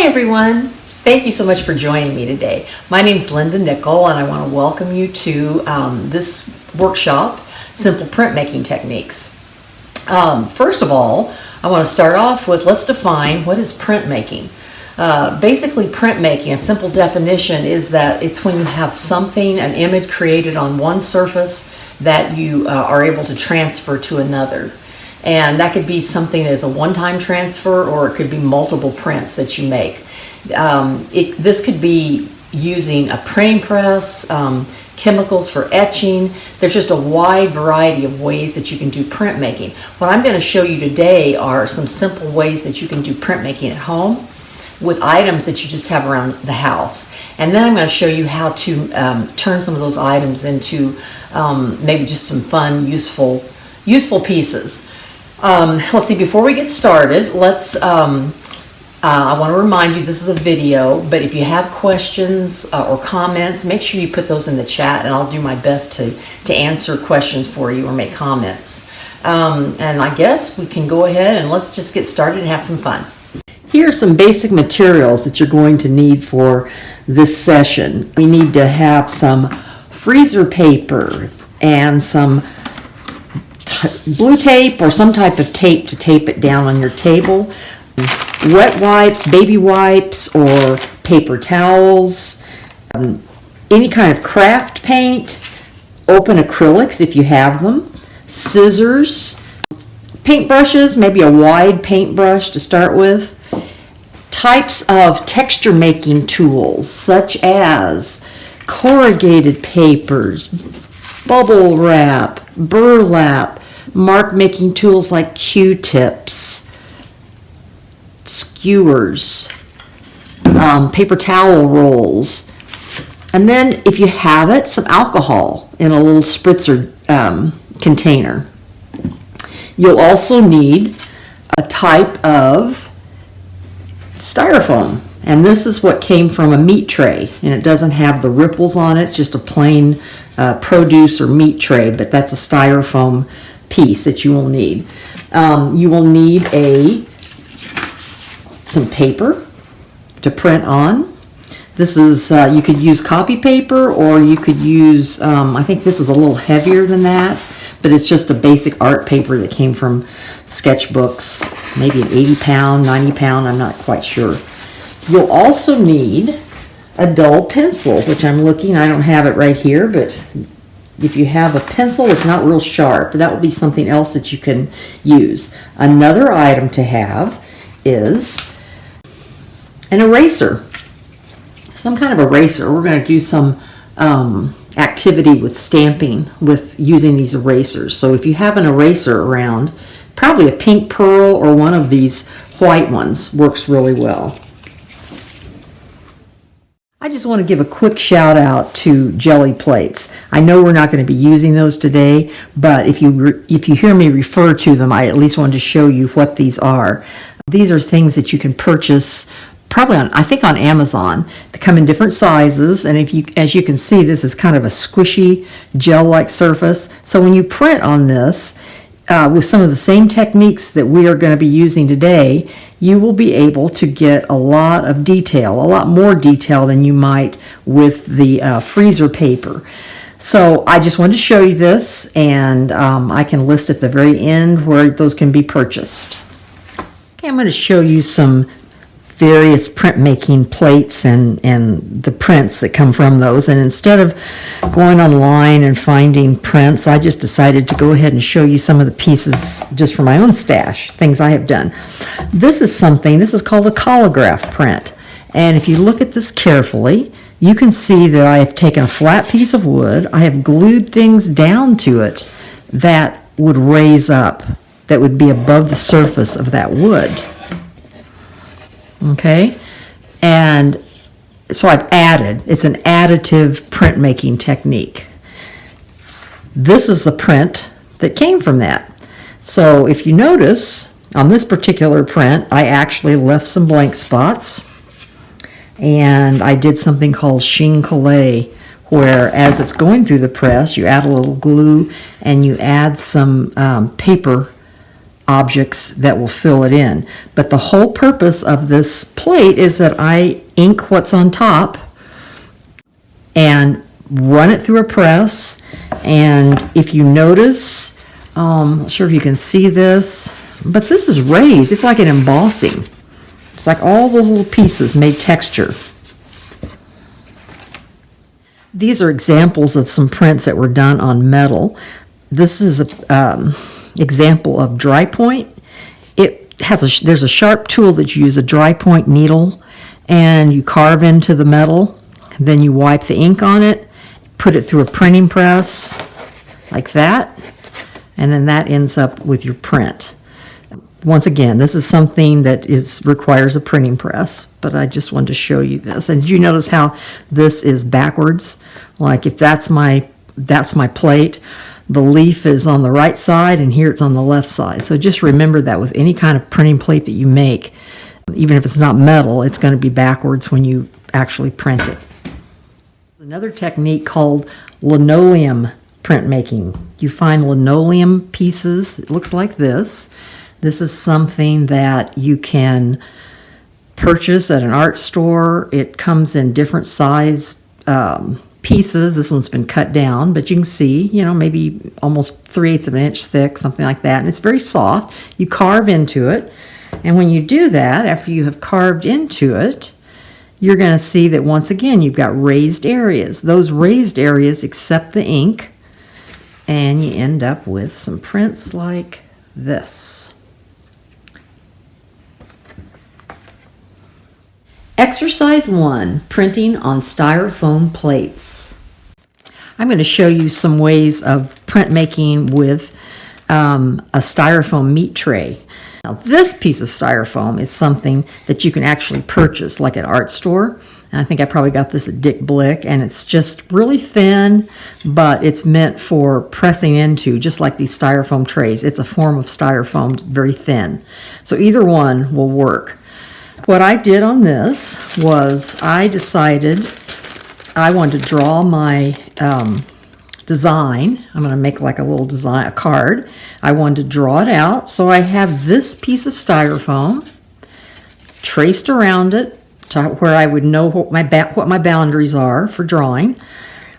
Hi everyone! Thank you so much for joining me today. My name is Linda Nickell and I want to welcome you to this workshop, Simple Printmaking Techniques. First of all, I want to start off with, let's define what is printmaking. Basically, printmaking, a simple definition is that it's when you have something, an image created on one surface that you are able to transfer to another. And that could be something as a one-time transfer, or it could be multiple prints that you make. This could be using a printing press, chemicals for etching. There's just a wide variety of ways that you can do printmaking. What I'm going to show you today are some simple ways that you can do printmaking at home with items that you just have around the house. And then I'm going to show you how to turn some of those items into maybe just some fun, useful pieces. Let's see, before we get started, I want to remind you this is a video, but if you have questions or comments, make sure you put those in the chat and I'll do my best to answer questions for you or make comments. And I guess we can go ahead and let's just get started and have some fun. Here are some basic materials that you're going to need for this session. We need to have some freezer paper and some blue tape or some type of tape to tape it down on your table, wet wipes, baby wipes, or paper towels, any kind of craft paint, open acrylics if you have them, scissors, paintbrushes, maybe a wide paintbrush to start with, types of texture making tools such as corrugated papers, bubble wrap, burlap, mark making tools like Q-tips, skewers, paper towel rolls, and then if you have it, some alcohol in a little spritzer container. You'll also need a type of styrofoam, and this is what came from a meat tray, and it doesn't have the ripples on it, it's just a plain produce or meat tray, but that's a styrofoam piece that you will need. You will need some paper to print on. This is, you could use copy paper, or you could use, I think this is a little heavier than that, but it's just a basic art paper that came from sketchbooks, maybe an 80-pound, 90-pound, I'm not quite sure. You'll also need a dull pencil, which I'm looking, I don't have it right here, but if you have a pencil that's not real sharp, that will be something else that you can use. Another item to have is an eraser, some kind of eraser. We're going to do some activity with stamping with using these erasers. So if you have an eraser around, probably a pink pearl or one of these white ones works really well. I just want to give a quick shout out to jelly plates. I know we're not going to be using those today, but if you hear me refer to them, I at least wanted to show you what these are. These are things that you can purchase probably I think on Amazon. They come in different sizes, and as you can see, this is kind of a squishy gel-like surface. So when you print on this, with some of the same techniques that we are going to be using today, you will be able to get a lot of detail, a lot more detail than you might with the freezer paper. So I just wanted to show you this, and I can list at the very end where those can be purchased. Okay, I'm going to show you some various printmaking plates and the prints that come from those, and instead of going online and finding prints, I just decided to go ahead and show you some of the pieces just for my own stash, things I have done. This is called a collage print, and if you look at this carefully, you can see that I have taken a flat piece of wood, I have glued things down to it that would raise up, that would be above the surface of that wood. Okay, and so it's an additive printmaking technique. This is the print that came from that. So if you notice, on this particular print, I actually left some blank spots, and I did something called chine collé, where as it's going through the press, you add a little glue and you add some paper objects that will fill it in. But the whole purpose of this plate is that I ink what's on top and run it through a press. And if you notice, I'm not sure if you can see this, but this is raised. It's like an embossing. It's like all those little pieces made texture. These are examples of some prints that were done on metal. This is an example of dry point. There's a sharp tool that you use, a dry point needle, and you carve into the metal. Then you wipe the ink on it, put it through a printing press like that, and then that ends up with your print. Once again, this is something that requires a printing press, but I just wanted to show you this. And did you notice how this is backwards? Like if that's my plate, the leaf is on the right side and here it's on the left side. So just remember that with any kind of printing plate that you make, even if it's not metal, it's going to be backwards when you actually print it. Another technique called linoleum printmaking. You find linoleum pieces, it looks like this. This is something that you can purchase at an art store. It comes in different size pieces. This one's been cut down, but you can see, maybe almost 3/8 of an inch thick, something like that. And it's very soft. You carve into it. And when you do that, after you have carved into it, you're going to see that once again, you've got raised areas. Those raised areas accept the ink, and you end up with some prints like this. Exercise 1, printing on styrofoam plates. I'm going to show you some ways of printmaking with a styrofoam meat tray. Now this piece of styrofoam is something that you can actually purchase like at an art store. And I think I probably got this at Dick Blick, and it's just really thin, but it's meant for pressing into, just like these styrofoam trays. It's a form of styrofoam, very thin. So either one will work. What I did on this was I decided I wanted to draw my design. I'm going to make like a little design, a card. I wanted to draw it out. So I have this piece of styrofoam traced around it to where I would know what my boundaries are for drawing.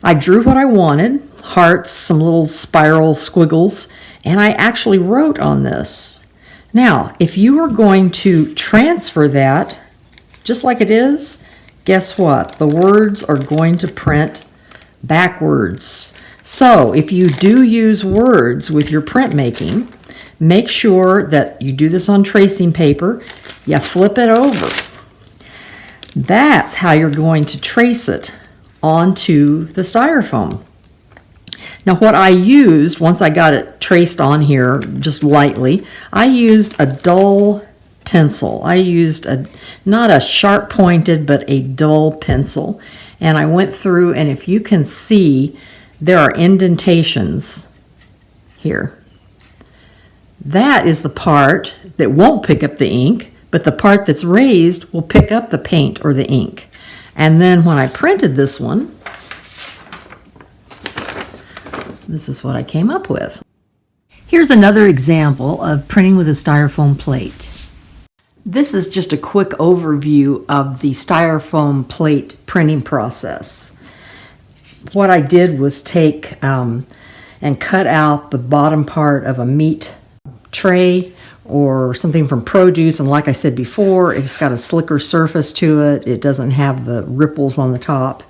I drew what I wanted, hearts, some little spiral squiggles, and I actually wrote on this. Now, if you are going to transfer that just like it is, guess what? The words are going to print backwards. So if you do use words with your printmaking, make sure that you do this on tracing paper. You flip it over. That's how you're going to trace it onto the styrofoam. Now what I used, once I got it traced on here just lightly, I used a dull pencil. I used not a sharp pointed, but a dull pencil. And I went through, and if you can see, there are indentations here. That is the part that won't pick up the ink, but the part that's raised will pick up the paint or the ink. And then when I printed this one, this is what I came up with. Here's another example of printing with a styrofoam plate. This is just a quick overview of the styrofoam plate printing process. What I did was take and cut out the bottom part of a meat tray or something from produce, and like I said before, it's got a slicker surface to it. It doesn't have the ripples on the top.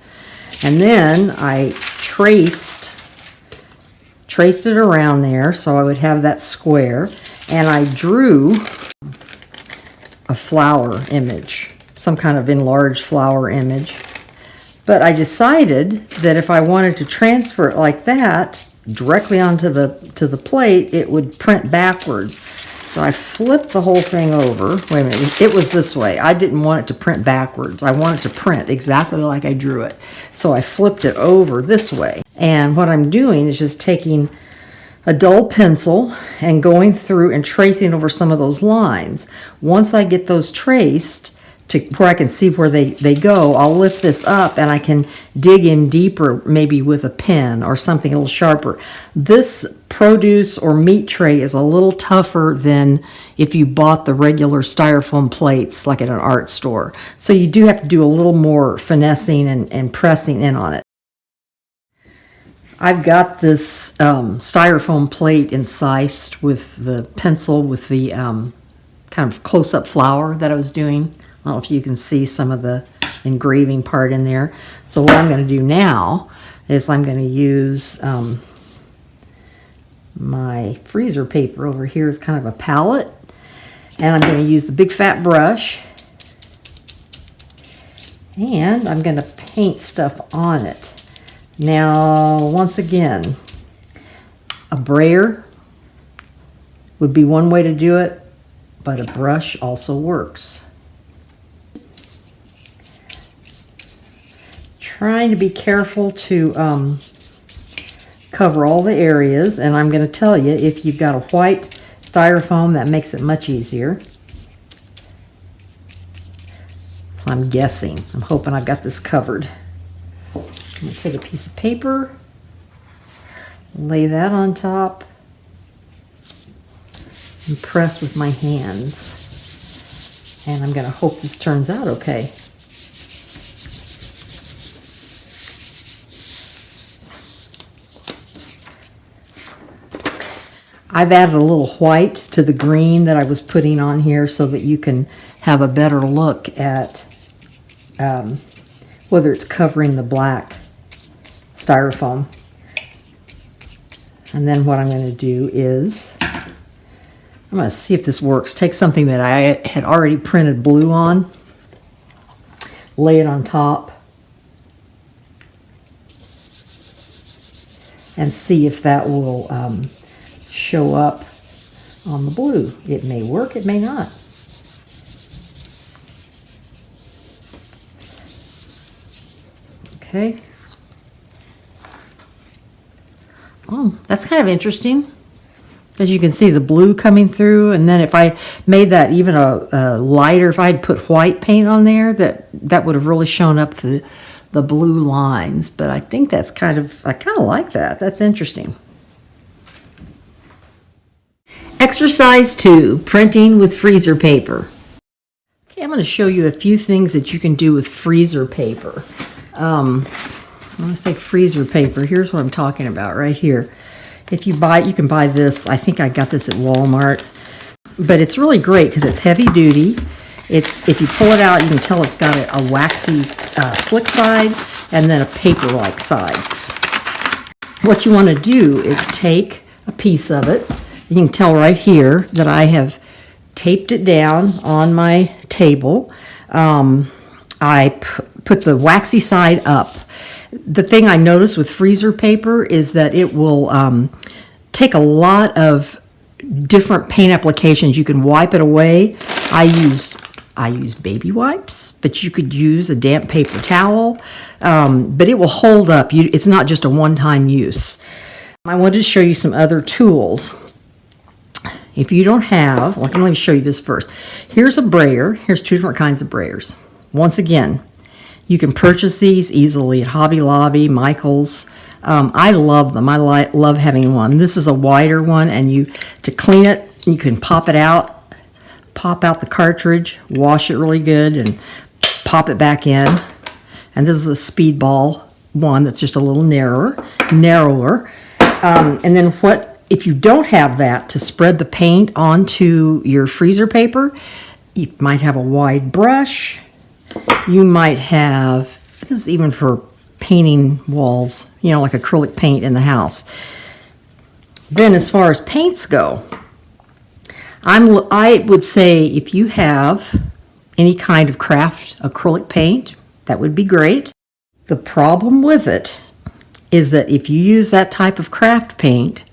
And then I traced it around there so I would have that square, and I drew a flower image, some kind of enlarged flower image. But I decided that if I wanted to transfer it like that directly onto the plate, it would print backwards. So I flipped the whole thing over. Wait a minute, it was this way. I didn't want it to print backwards. I wanted to print exactly like I drew it. So I flipped it over this way. And what I'm doing is just taking a dull pencil and going through and tracing over some of those lines. Once I get those traced to where I can see where they go, I'll lift this up and I can dig in deeper, maybe with a pen or something a little sharper. This produce or meat tray is a little tougher than if you bought the regular styrofoam plates like at an art store. So you do have to do a little more finessing and pressing in on it. I've got this styrofoam plate incised with the pencil with the kind of close-up flower that I was doing. I don't know if you can see some of the engraving part in there. So what I'm going to do now is I'm going to use my freezer paper over here as kind of a palette. And I'm going to use the big fat brush. And I'm going to paint stuff on it. Now, once again, a brayer would be one way to do it, but a brush also works. Trying to be careful to cover all the areas, and I'm going to tell you, if you've got a white styrofoam, that makes it much easier. So I'm guessing. I'm hoping I've got this covered. I'm going to take a piece of paper, lay that on top, and press with my hands. And I'm going to hope this turns out okay. I've added a little white to the green that I was putting on here so that you can have a better look at whether it's covering the black styrofoam. And then what I'm going to do is I'm going to see if this works. Take something that I had already printed blue on, lay it on top, and see if that will show up on the blue. It may work, it may not. Okay. Oh, that's kind of interesting. As you can see, the blue coming through, and then if I made that even a lighter, if I had put white paint on there, that would have really shown up the blue lines. But I think that's I kind of like that. That's interesting. Exercise 2, printing with freezer paper. Okay, I'm going to show you a few things that you can do with freezer paper. When I say freezer paper, here's what I'm talking about right here. If you buy it, you can buy this. I think I got this at Walmart. But it's really great because it's heavy duty. If you pull it out, you can tell it's got a waxy slick side and then a paper-like side. What you want to do is take a piece of it. You can tell right here that I have taped it down on my table. I put the waxy side up. The thing I noticed with freezer paper is that it will take a lot of different paint applications. You can wipe it away. I use baby wipes, but you could use a damp paper towel. But it will hold up. It's not just a one-time use. I wanted to show you some other tools. If you don't have, let me show you this first. Here's a brayer. Here's two different kinds of brayers. Once again, you can purchase these easily at Hobby Lobby, Michael's. I love them. I love having one. This is a wider one, and to clean it, you can pop it out, pop out the cartridge, wash it really good, and pop it back in. And this is a speedball one that's just a little narrower. And then if you don't have that to spread the paint onto your freezer paper, you might have a wide brush. You might have, this is even for painting walls, like acrylic paint in the house. Then as far as paints go, I would say if you have any kind of craft acrylic paint, that would be great. The problem with it is that if you use that type of craft paint,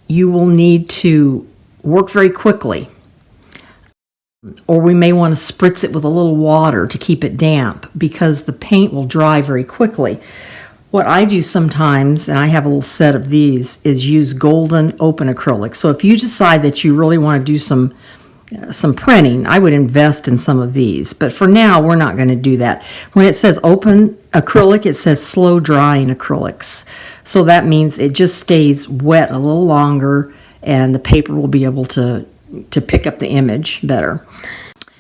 you will need to work very quickly. Or we may want to spritz it with a little water to keep it damp because the paint will dry very quickly. What I do sometimes, and I have a little set of these, is use golden open acrylic. So if you decide that you really want to do some some printing, I would invest in some of these. But for now, we're not going to do that. When it says open acrylic, it says slow drying acrylics. So that means it just stays wet a little longer and the paper will be able to pick up the image better.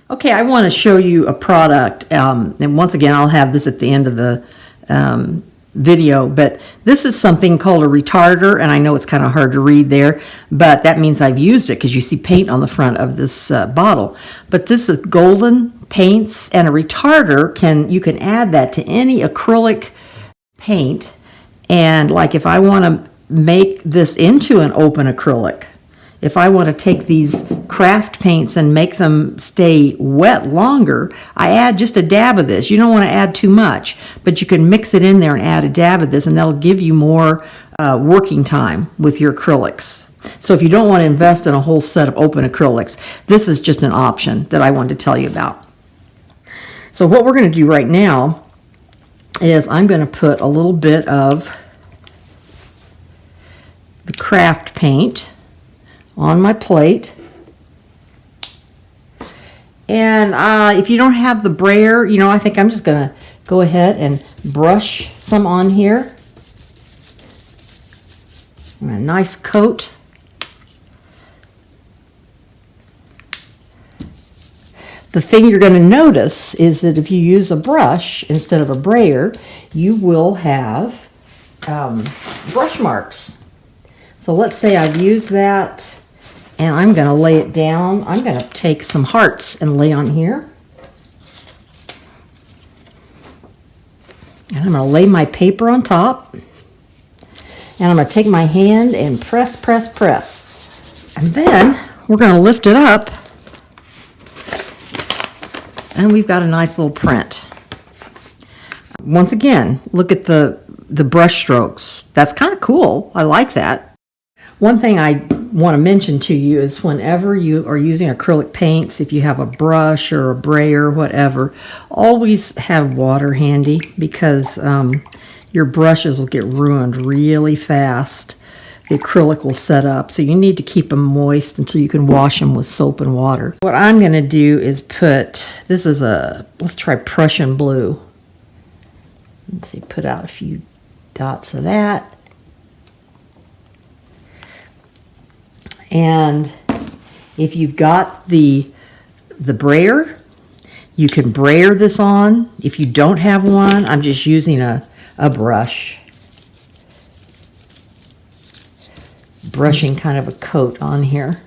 Okay, I want to show you a product, and once again, I'll have this at the end of the video, but this is something called a retarder, and I know it's kind of hard to read there, but that means I've used it because you see paint on the front of this bottle. But this is golden paints, and a retarder, you can add that to any acrylic paint, and like if I want to make this into an open acrylic, if I want to take these craft paints and make them stay wet longer, I add just a dab of this. You don't want to add too much, but you can mix it in there and add a dab of this, and that'll give you more working time with your acrylics. So if you don't want to invest in a whole set of open acrylics, this is just an option that I wanted to tell you about. So what we're going to do right now is I'm going to put a little bit of the craft paint on my plate, and if you don't have the brayer, I think I'm just gonna go ahead and brush some on here. A nice coat. The thing you're going to notice is that if you use a brush instead of a brayer, you will have brush marks. So let's say I've used that, and I'm going to lay it down. I'm going to take some hearts and lay on here. And I'm going to lay my paper on top. And I'm going to take my hand and press, press, press. And then we're going to lift it up. And we've got a nice little print. Once again, look at the brush strokes. That's kind of cool. I like that. One thing I want to mention to you is whenever you are using acrylic paints, if you have a brush or a brayer or whatever, always have water handy, because your brushes will get ruined really fast. The acrylic will set up, so you need to keep them moist until you can wash them with soap and water. What I'm going to do is let's try Prussian blue. Let's see, put out a few dots of that. And if you've got the brayer, you can brayer this on. If you don't have one, I'm just using a brush. Brushing kind of a coat on here.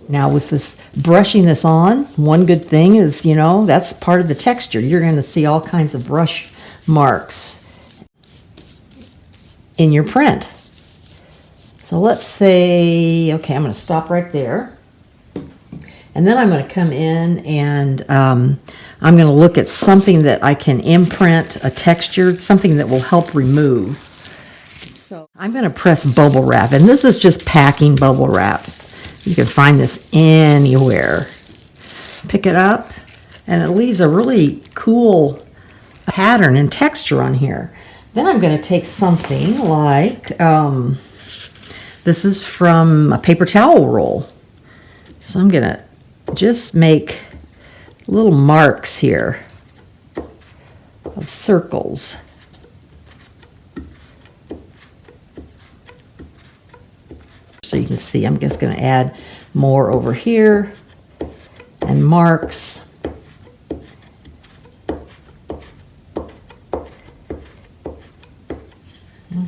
Now with this, brushing this on, one good thing is, that's part of the texture. You're going to see all kinds of brush marks in your print. So let's say, okay, I'm going to stop right there. And then I'm going to come in and I'm going to look at something that I can imprint, a texture, something that will help remove. So I'm going to press bubble wrap, and this is just packing bubble wrap. You can find this anywhere. Pick it up, and it leaves a really cool pattern and texture on here. Then I'm going to take something like, this is from a paper towel roll. So I'm going to just make little marks here of circles. So you can see I'm just going to add more over here and marks.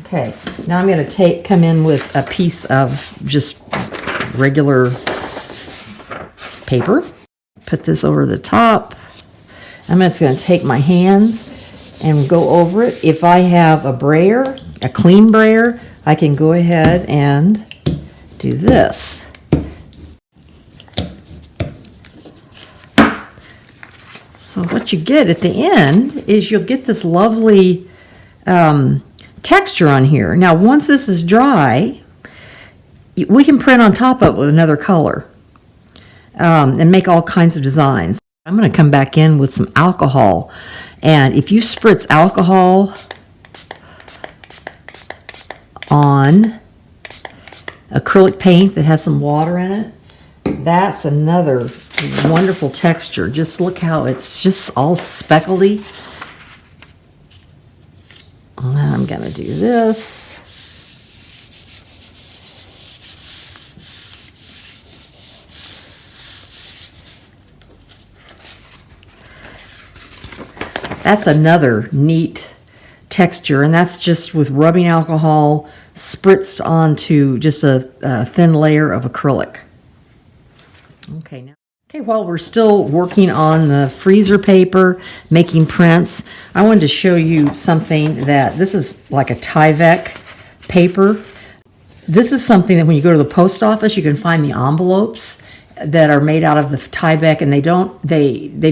Okay, now I'm going to come in with a piece of just regular paper. Put this over the top. I'm just going to take my hands and go over it. If I have a brayer, a clean brayer, I can go ahead and do this. So what you get at the end is you'll get this lovely texture on here. Now once this is dry, we can print on top of it with another color and make all kinds of designs. I'm going to come back in with some alcohol, and if you spritz alcohol on acrylic paint that has some water in it. That's another wonderful texture. Just look how it's just all speckly. And I'm going to do this. That's another neat texture, and that's just with rubbing alcohol spritzed onto just a thin layer of acrylic. Okay, while we're still working on the freezer paper, making prints, I wanted to show you something this is like a Tyvek paper. This is something that when you go to the post office, you can find the envelopes that are made out of the Tyvek, and they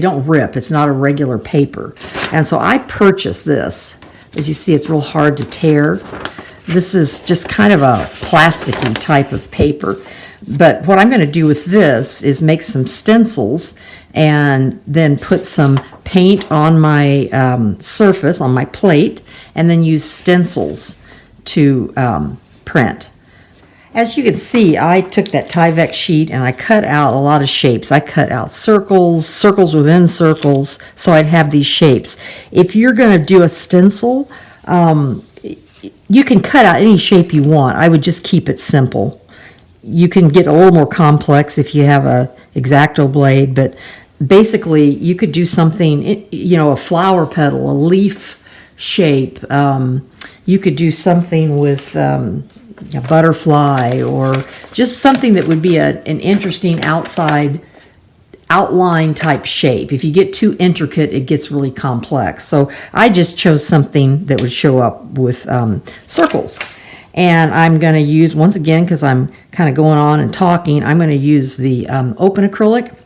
don't rip. It's not a regular paper. And so I purchased this. As you see, it's real hard to tear. This is just kind of a plasticky type of paper. But what I'm going to do with this is make some stencils and then put some paint on my surface, on my plate, and then use stencils to print. As you can see, I took that Tyvek sheet and I cut out a lot of shapes. I cut out circles, circles within circles, so I'd have these shapes. If you're going to do a stencil, you can cut out any shape you want. I would just keep it simple. You can get a little more complex if you have a X-Acto blade, but basically you could do something, a flower petal, a leaf shape. You could do something with a butterfly, or just something that would be an interesting outside outline type shape. If you get too intricate, it gets really complex. So I just chose something that would show up with circles. And I'm going to use, once again, because I'm kind of going on and talking, I'm going to use the open acrylic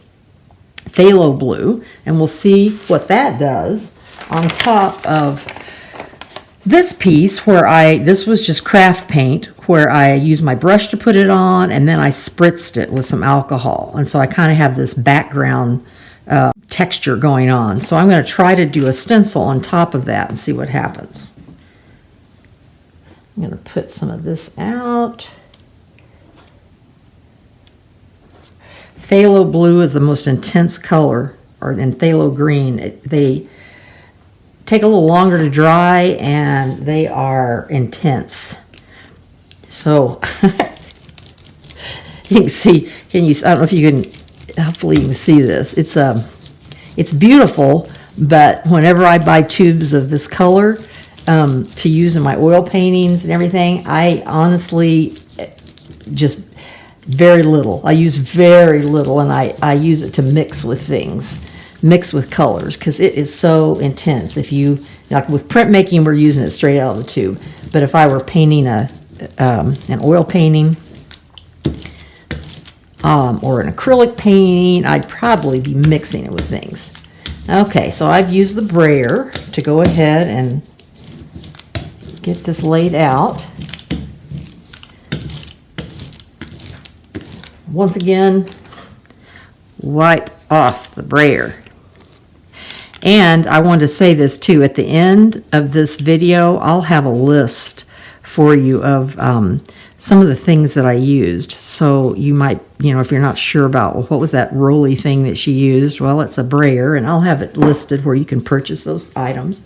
phthalo blue, and we'll see what that does on top of this piece this was just craft paint, where I used my brush to put it on, and then I spritzed it with some alcohol. And so I kind of have this background texture going on. So I'm going to try to do a stencil on top of that and see what happens. I'm going to put some of this out. Phthalo blue is the most intense color, and phthalo green. They take a little longer to dry, and they are intense. So you can see, I don't know if you can, hopefully you can see this. It's beautiful, but whenever I buy tubes of this color to use in my oil paintings and everything, I honestly just very little. I use very little, and I use it to mix with things. Mix with colors, because it is so intense. If you, like with printmaking, we're using it straight out of the tube. But if I were painting an oil painting or an acrylic painting, I'd probably be mixing it with things. Okay, so I've used the brayer to go ahead and get this laid out. Once again, wipe off the brayer. And I wanted to say this too, at the end of this video, I'll have a list for you of some of the things that I used. So you might, if you're not sure about, well, what was that roly thing that she used? Well, it's a brayer, and I'll have it listed where you can purchase those items.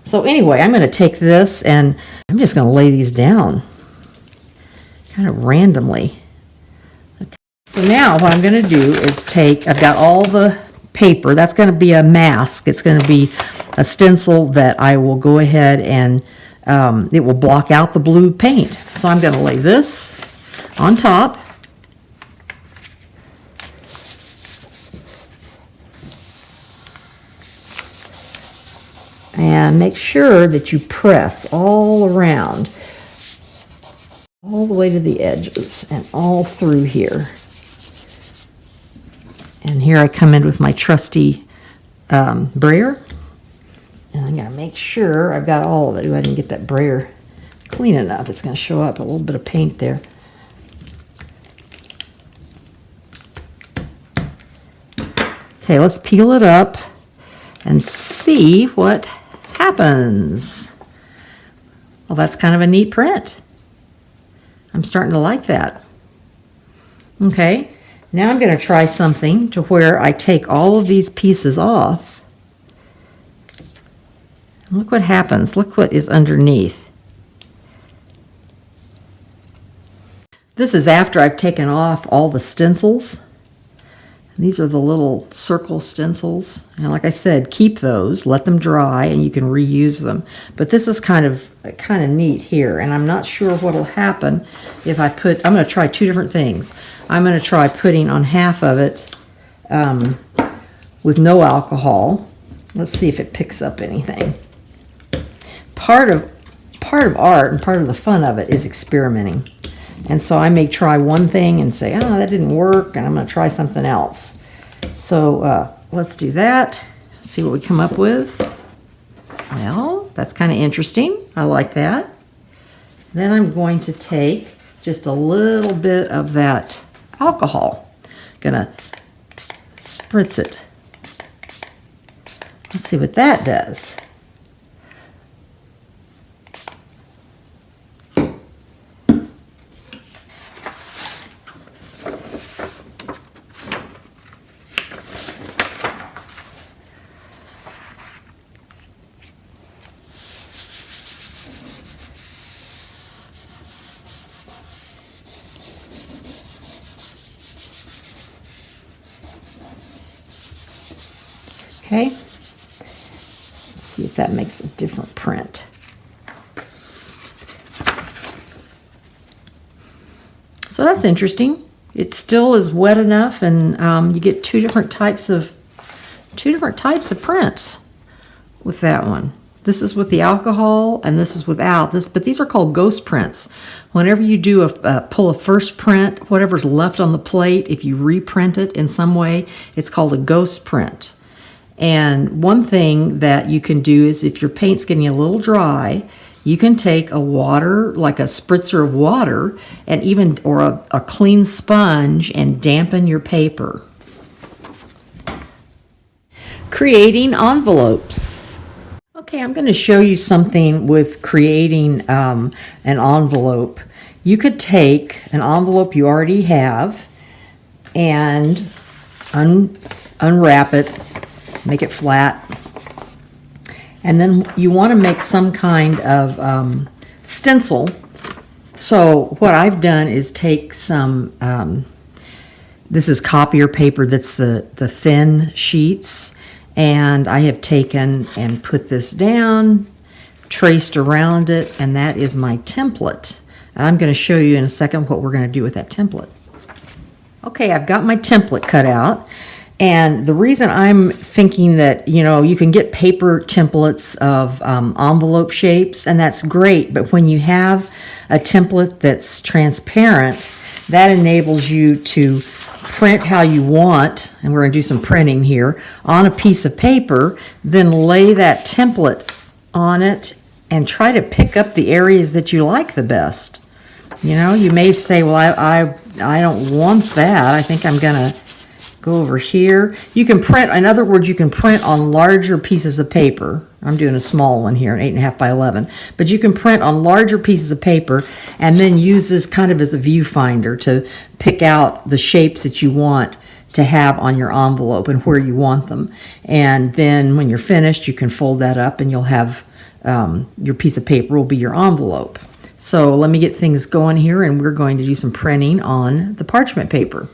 So anyway, I'm going to take this and I'm just going to lay these down kind of randomly. Okay. So now what I'm going to do is I've got all the paper. That's going to be a mask. It's going to be a stencil that I will go ahead and it will block out the blue paint. So I'm going to lay this on top. And make sure that you press all around, all the way to the edges and all through here. And here I come in with my trusty brayer. And I'm going to make sure I've got all of it. I didn't get that brayer clean enough. It's going to show up a little bit of paint there. Okay, let's peel it up and see what happens. Well, that's kind of a neat print. I'm starting to like that. Okay, now I'm going to try something to where I take all of these pieces off. Look what happens. Look what is underneath. This is after I've taken off all the stencils. These are the little circle stencils. And like I said, keep those, let them dry, and you can reuse them. But this is kind of neat here, and I'm not sure what will happen if I put, I'm going to try two different things. I'm going to try putting on half of it with no alcohol. Let's see if it picks up anything. Part of art and part of the fun of it is experimenting. And so I may try one thing and say, oh, that didn't work, and I'm going to try something else. So let's do that. See what we come up with. Well, that's kind of interesting. I like that. Then I'm going to take just a little bit of that alcohol. Gonna spritz it. Let's see what that does. Okay, let's see if that makes a different print. So that's interesting. It still is wet enough, and you get two different types of prints with that one. This is with the alcohol, and this is without this. But these are called ghost prints. Whenever you do pull a first print, whatever's left on the plate, if you reprint it in some way, it's called a ghost print. And one thing that you can do is if your paint's getting a little dry, you can take a water, like a spritzer of water, and even, or a clean sponge, and dampen your paper. Creating envelopes. Okay, I'm going to show you something with creating an envelope. You could take an envelope you already have and unwrap it, make it flat, and then you want to make some kind of stencil. So what I've done is take some, this is copier paper that's the thin sheets, and I have taken and put this down, traced around it, and that is my template. And I'm going to show you in a second what we're going to do with that template. Okay, I've got my template cut out. And the reason I'm thinking that, you know, you can get paper templates of envelope shapes, and that's great. But when you have a template that's transparent, that enables you to print how you want, and we're going to do some printing here, on a piece of paper, then lay that template on it and try to pick up the areas that you like the best. You know, you may say, well, I don't want that. I think I'm going to go over here. You can print, in other words, you can print on larger pieces of paper. I'm doing a small one here, an 8.5 by 11. But you can print on larger pieces of paper and then use this kind of as a viewfinder to pick out the shapes that you want to have on your envelope and where you want them. And then when you're finished, you can fold that up and you'll have your piece of paper will be your envelope. So let me get things going here, and we're going to do some printing on the parchment paper.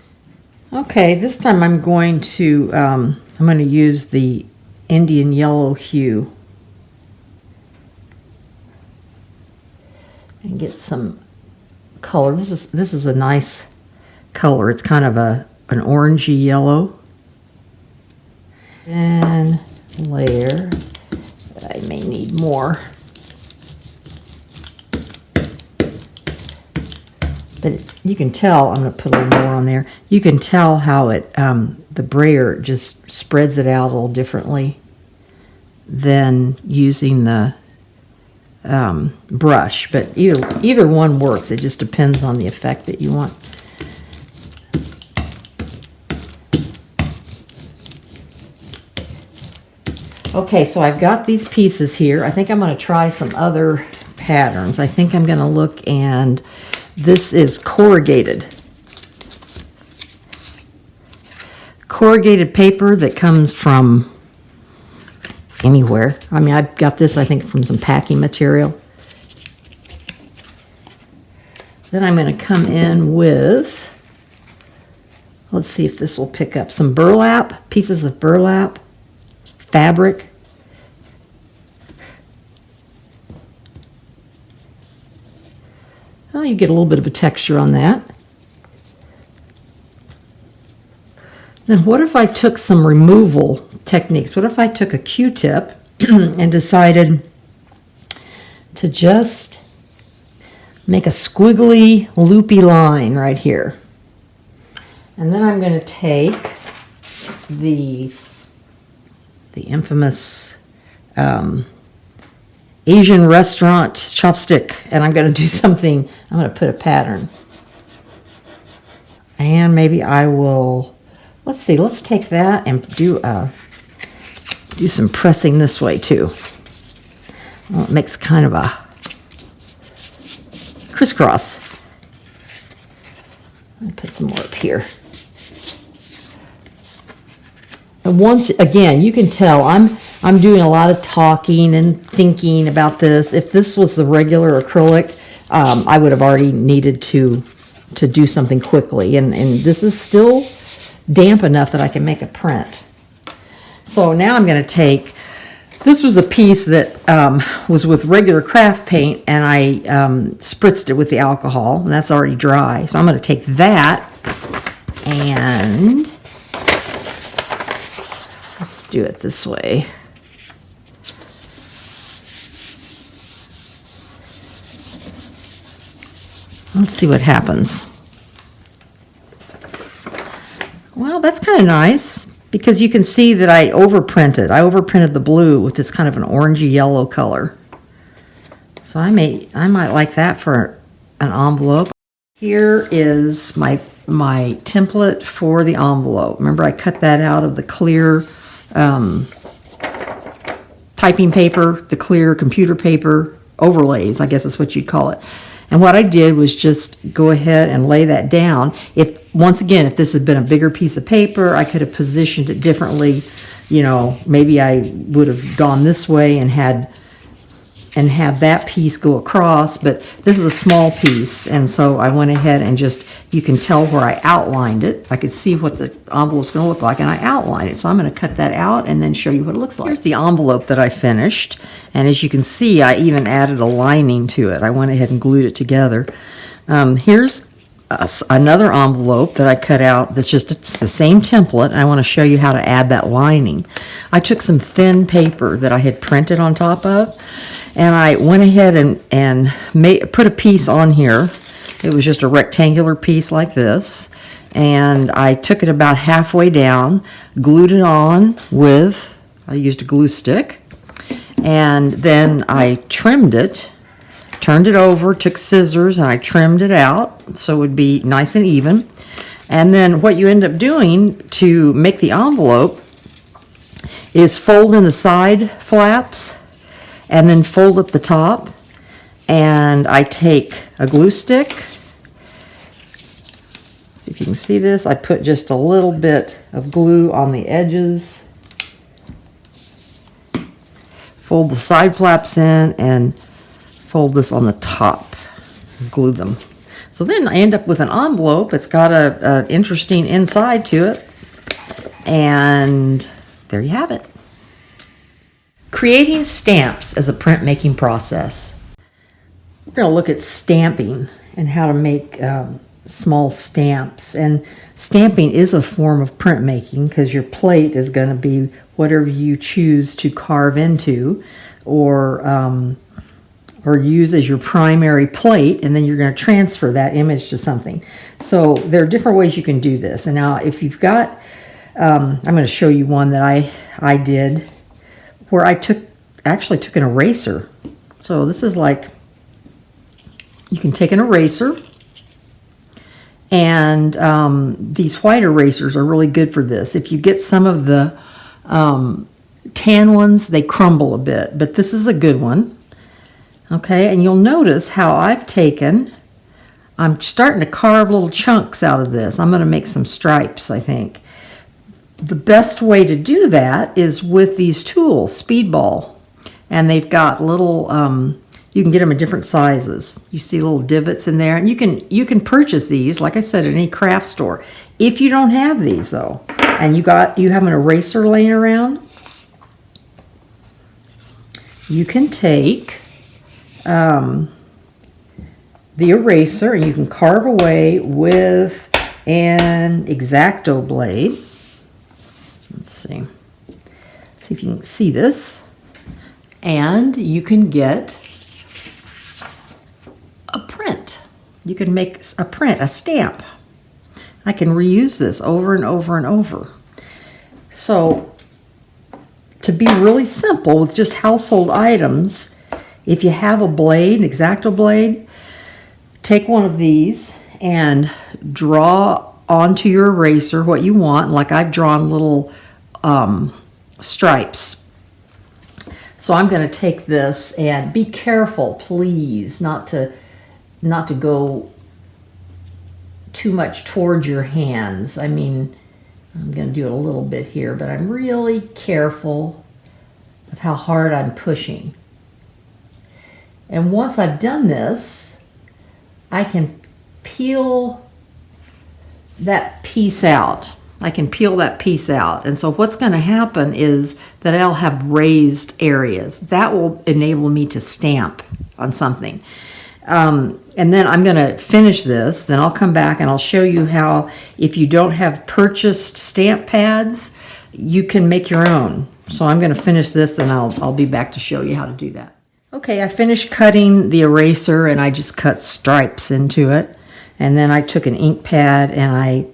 Okay, this time I'm going to use the Indian yellow hue and get some color. This is a nice color. It's kind of an orangey yellow. And layer. I may need more. But you can tell, I'm going to put a little more on there. You can tell how it, the brayer just spreads it out a little differently than using the brush. But either one works. It just depends on the effect that you want. Okay, so I've got these pieces here. I think I'm going to try some other patterns. I think I'm going to look and This is corrugated paper that comes from anywhere. I mean, I got this, I think, from some packing material. Then I'm going to come in with, let's see if this will pick up, some burlap, pieces of burlap, fabric. Oh, you get a little bit of a texture on that. Then what if I took some removal techniques? What if I took a Q-tip and decided to just make a squiggly, loopy line right here? And then I'm going to take the infamous Asian restaurant chopstick, and I'm going to do something. I'm going to put a pattern. And maybe I will, let's see, let's take that and do some pressing this way too. Well, it makes kind of a crisscross. Let me put some more up here. And once again, you can tell I'm doing a lot of talking and thinking about this. If this was the regular acrylic, I would have already needed to do something quickly. And this is still damp enough that I can make a print. So now I'm going to take, this was a piece that was with regular craft paint, and I spritzed it with the alcohol, and that's already dry. So I'm going to take that and let's do it this way. Let's see what happens. Well, that's kind of nice because you can see that I overprinted. I overprinted the blue with this kind of an orangey yellow color. So I might like that for an envelope. Here is my template for the envelope. Remember, I cut that out of the clear typing paper, the clear computer paper overlays, I guess is what you'd call it. And what I did was just go ahead and lay that down. Once again, if this had been a bigger piece of paper, I could have positioned it differently. You know, maybe I would have gone this way and had that piece go across, but this is a small piece, and so I went ahead and just, you can tell where I outlined it. I could see what the envelope's going to look like, and I outlined it. So I'm going to cut that out and then show you what it looks like. Here's the envelope that I finished, and as you can see, I even added a lining to it. I went ahead and glued it together. Here's another envelope that I cut out it's the same template, and I want to show you how to add that lining. I took some thin paper that I had printed on top of, and I went ahead and put a piece on here. It was just a rectangular piece like this, and I took it about halfway down, glued it on with, I used a glue stick, and then I trimmed it, turned it over, took scissors, and I trimmed it out so it would be nice and even. And then what you end up doing to make the envelope is fold in the side flaps and then fold up the top. And I take a glue stick. If you can see this, I put just a little bit of glue on the edges. Fold the side flaps in and fold this on the top. Glue them. So then I end up with an envelope. It's got an interesting inside to it. And there you have it. Creating stamps as a printmaking process. We're going to look at stamping and how to make small stamps. And stamping is a form of printmaking because your plate is going to be whatever you choose to carve into or use as your primary plate, and then you're going to transfer that image to something. So there are different ways you can do this. And now if you've got, I'm going to show you one that I did where I actually took an eraser. So this is like, you can take an eraser, and these white erasers are really good for this. If you get some of the tan ones, they crumble a bit, but this is a good one. Okay, and you'll notice how I've taken I'm starting to carve little chunks out of this. I'm going to make some stripes, I think. The best way to do that is with these tools, Speedball. And they've got little, you can get them in different sizes. You see little divots in there. And you can purchase these, like I said, at any craft store. If you don't have these, though, and you have an eraser laying around, you can take the eraser and you can carve away with an X-Acto blade. Let's see if you can see this. And you can get a print. You can make a print, a stamp. I can reuse this over and over and over. So, to be really simple with just household items, if you have a blade, an X-Acto blade, take one of these and draw onto your eraser what you want. Like I've drawn little stripes. So I'm going to take this, and be careful, please, not to go too much towards your hands. I mean, I'm going to do it a little bit here, but I'm really careful of how hard I'm pushing. And once I've done this, I can peel that piece out. And so what's going to happen is that I'll have raised areas. That will enable me to stamp on something. And then I'm going to finish this. Then I'll come back and I'll show you how, if you don't have purchased stamp pads, you can make your own. So I'm going to finish this, and I'll be back to show you how to do that. Okay, I finished cutting the eraser, and I just cut stripes into it. And then I took an ink pad and I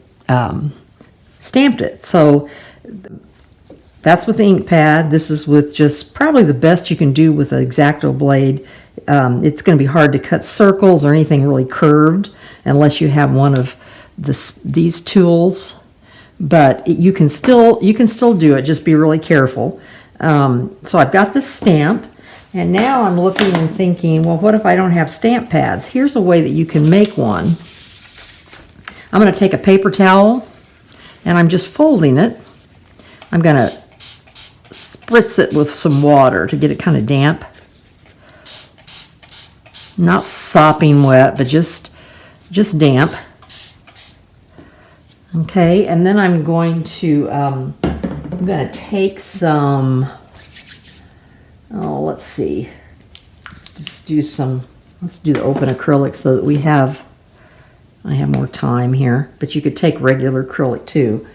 stamped it. So that's with the ink pad. This is with just probably the best you can do with an X-Acto blade. It's going to be hard to cut circles or anything really curved unless you have one of these tools. But you can still do it. Just be really careful. So I've got this stamp, and now I'm looking and thinking, well, what if I don't have stamp pads? Here's a way that you can make one. I'm going to take a paper towel, and I'm just folding it. I'm going to spritz it with some water to get it kind of damp. Not sopping wet, but just damp. Okay, and then I'm going to take some, let's see. Let's do the open acrylic so that I have more time here, but you could take regular acrylic too.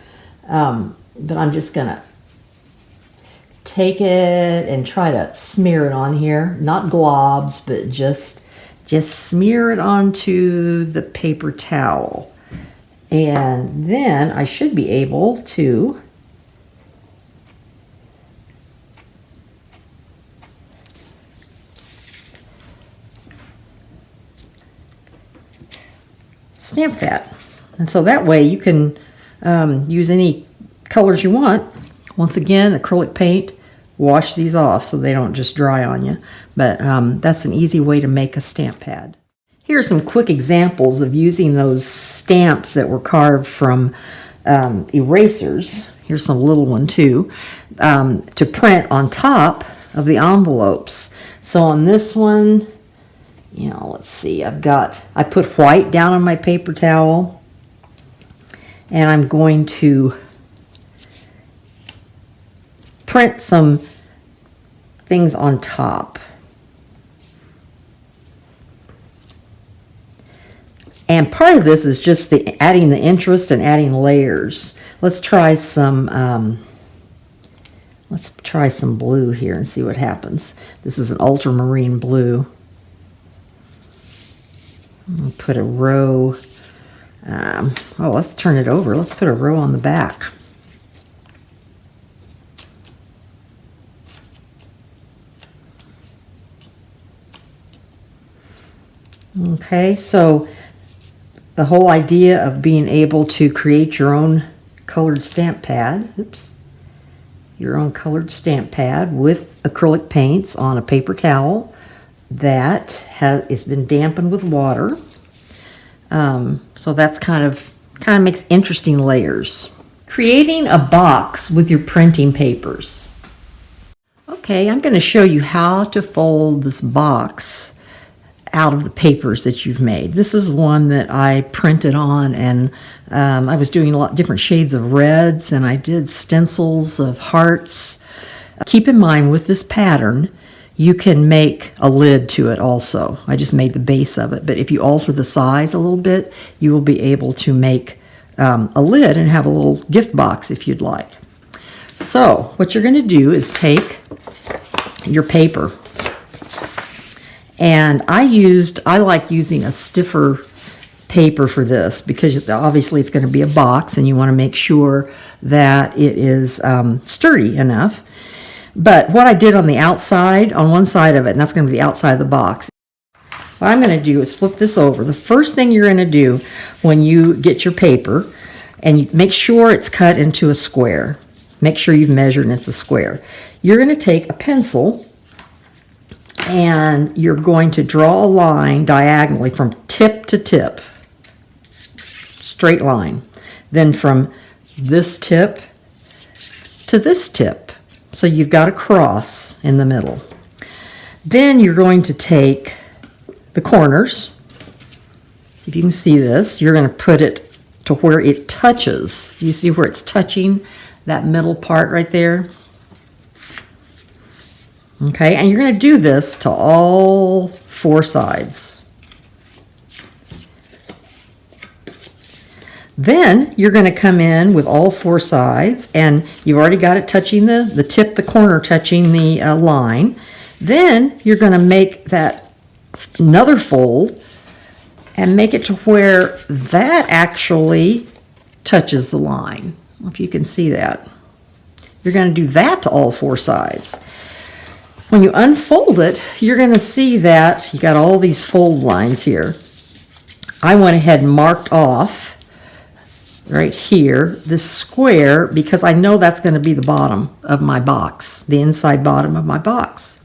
But I'm just gonna take it and try to smear it on here. Not globs, but just smear it onto the paper towel. And then I should be able to stamp that. And so that way you can use any colors you want. Once again, acrylic paint, wash these off so they don't just dry on you. But that's an easy way to make a stamp pad. Here are some quick examples of using those stamps that were carved from erasers. Here's some little one too, to print on top of the envelopes. So on this one, let's see, I put white down on my paper towel, and I'm going to print some things on top. And part of this is just adding the interest and adding layers. Let's try some blue here and see what happens. This is an ultramarine blue. I'll put a row. Let's turn it over. Let's put a row on the back. Okay, so the whole idea of being able to create your own colored stamp pad, your own colored stamp pad with acrylic paints on a paper towel that has been dampened with water. So that's kind of makes interesting layers. Creating a box with your printing papers. Okay, I'm going to show you how to fold this box out of the papers that you've made. This is one that I printed on, and I was doing a lot different shades of reds, and I did stencils of hearts. Keep in mind, with this pattern, you can make a lid to it also. I just made the base of it, but if you alter the size a little bit, you will be able to make a lid and have a little gift box if you'd like. So what you're going to do is take your paper, and I like using a stiffer paper for this because obviously it's going to be a box and you want to make sure that it is sturdy enough. But what I did on the outside, on one side of it, and that's going to be the outside of the box, what I'm going to do is flip this over. The first thing you're going to do when you get your paper, and you make sure it's cut into a square. Make sure you've measured and it's a square. You're going to take a pencil and you're going to draw a line diagonally from tip to tip. Straight line. Then from this tip to this tip. So you've got a cross in the middle. Then you're going to take the corners. If you can see this, you're going to put it to where it touches. You see where it's touching that middle part right there? Okay, and you're going to do this to all four sides. Then you're going to come in with all four sides, and you've already got it touching the tip, the corner touching the line. Then you're going to make that another fold and make it to where that actually touches the line. If you can see that. You're going to do that to all four sides. When you unfold it, you're going to see that you got all these fold lines here. I went ahead and marked off right here this square because I know that's going to be the bottom of my box, the inside bottom of my box.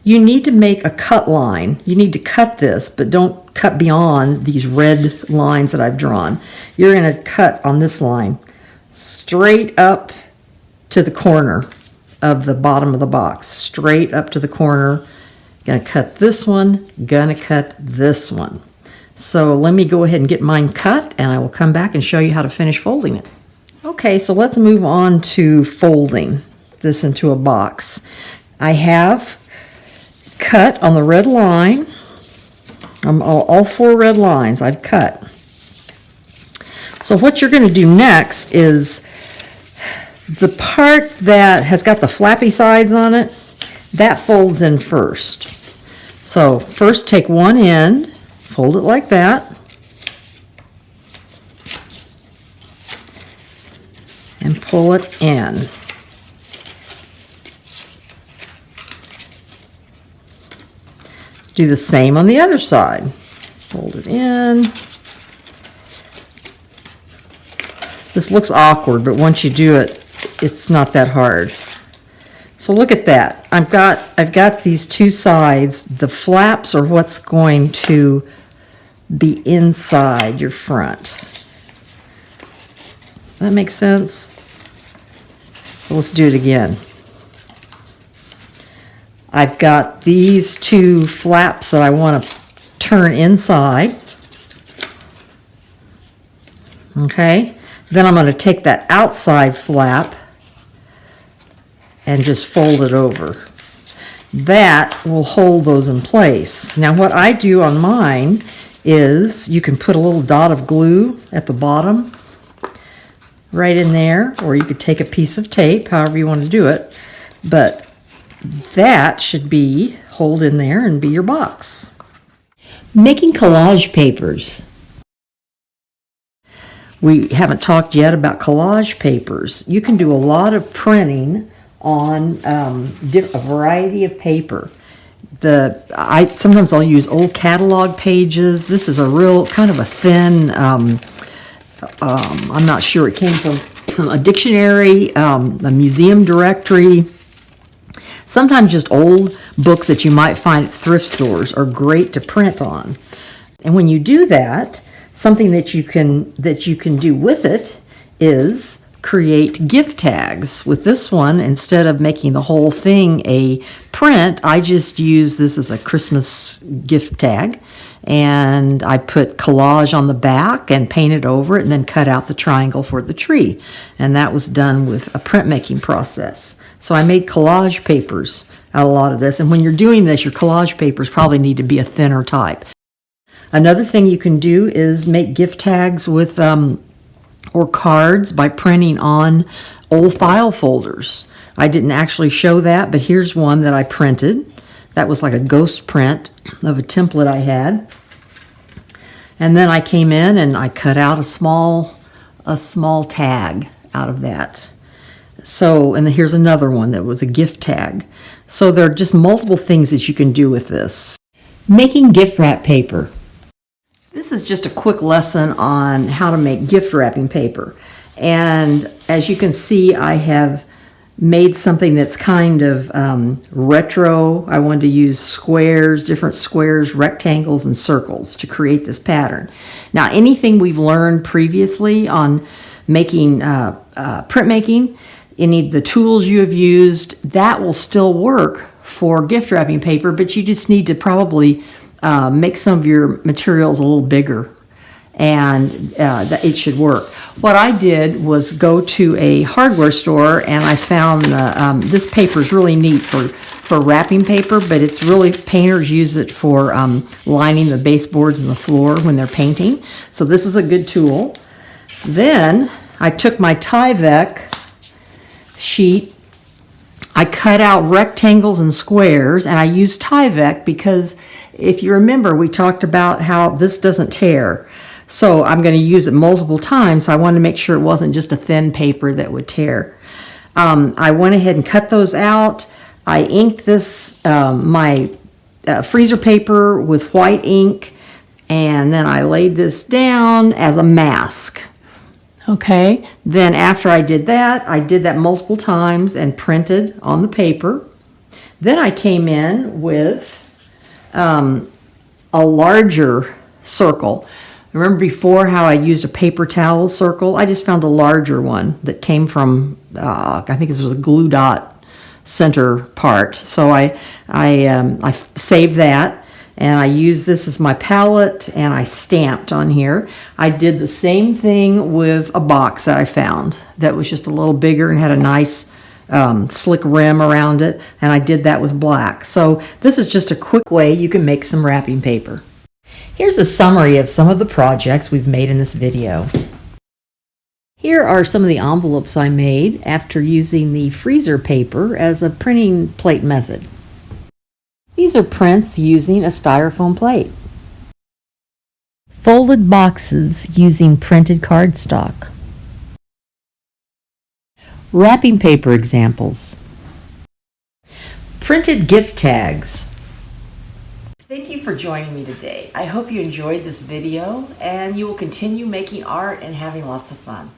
You need to make a cut line. You need to cut this, but don't cut beyond these red lines that I've drawn. You're going to cut on this line straight up to the corner of the bottom of the box, straight up to the corner. Going to cut this one, going to cut this one. So let me go ahead and get mine cut, and I will come back and show you how to finish folding it. Okay, so let's move on to folding this into a box. I have cut on the red line, all four red lines I've cut. So what you're going to do next is the part that has got the flappy sides on it, that folds in first. So first take one end, fold it like that, and pull it in. Do the same on the other side. Fold it in. This looks awkward, but once you do it, it's not that hard. So look at that. I've got these two sides. The flaps are what's going to be inside your front. Does that make sense? So let's do it again. I've got these two flaps that I want to turn inside. Okay, then I'm going to take that outside flap and just fold it over. That will hold those in place. Now what I do on mine is you can put a little dot of glue at the bottom right in there, or you could take a piece of tape, however you want to do it, but that should be hold in there and be your box. Making collage papers. We haven't talked yet about collage papers. You can do a lot of printing on a variety of paper. Sometimes I'll use old catalog pages. This is a real kind of a thin, I'm not sure, it came from a dictionary, a museum directory. Sometimes just old books that you might find at thrift stores are great to print on. And when you do that, something that you can do with it is create gift tags. With this one, instead of making the whole thing a print, I just use this as a Christmas gift tag, and I put collage on the back and painted over it and then cut out the triangle for the tree. And that was done with a printmaking process. So I made collage papers out of a lot of this, and when you're doing this, your collage papers probably need to be a thinner type. Another thing you can do is make gift tags with or cards by printing on old file folders. I didn't actually show that, but here's one that I printed. That was like a ghost print of a template I had. And then I came in and I cut out a small tag out of that. So, and then here's another one that was a gift tag. So there are just multiple things that you can do with this. Making gift wrap paper. This is just a quick lesson on how to make gift wrapping paper. And as you can see, I have made something that's kind of retro. I wanted to use squares, different squares, rectangles, and circles to create this pattern. Now, anything we've learned previously on making printmaking, any of the tools you have used, that will still work for gift wrapping paper, but you just need to probably make some of your materials a little bigger, and that it should work. What I did was go to a hardware store, and I found this paper is really neat for wrapping paper, but it's really, painters use it for lining the baseboards and the floor when they're painting. So this is a good tool. Then I took my Tyvek sheet, I cut out rectangles and squares, and I used Tyvek because if you remember, we talked about how this doesn't tear. So I'm going to use it multiple times, so I wanted to make sure it wasn't just a thin paper that would tear. I went ahead and cut those out. I inked this, my freezer paper with white ink, and then I laid this down as a mask. Okay, then after I did that multiple times and printed on the paper. Then I came in with a larger circle. Remember before how I used a paper towel circle? I just found a larger one that came from, I think this was a glue dot center part. So I saved that. And I used this as my palette, and I stamped on here. I did the same thing with a box that I found that was just a little bigger and had a nice slick rim around it, and I did that with black. So this is just a quick way you can make some wrapping paper. Here's a summary of some of the projects we've made in this video. Here are some of the envelopes I made after using the freezer paper as a printing plate method. These are prints using a styrofoam plate. Folded boxes using printed cardstock. Wrapping paper examples. Printed gift tags. Thank you for joining me today. I hope you enjoyed this video and you will continue making art and having lots of fun.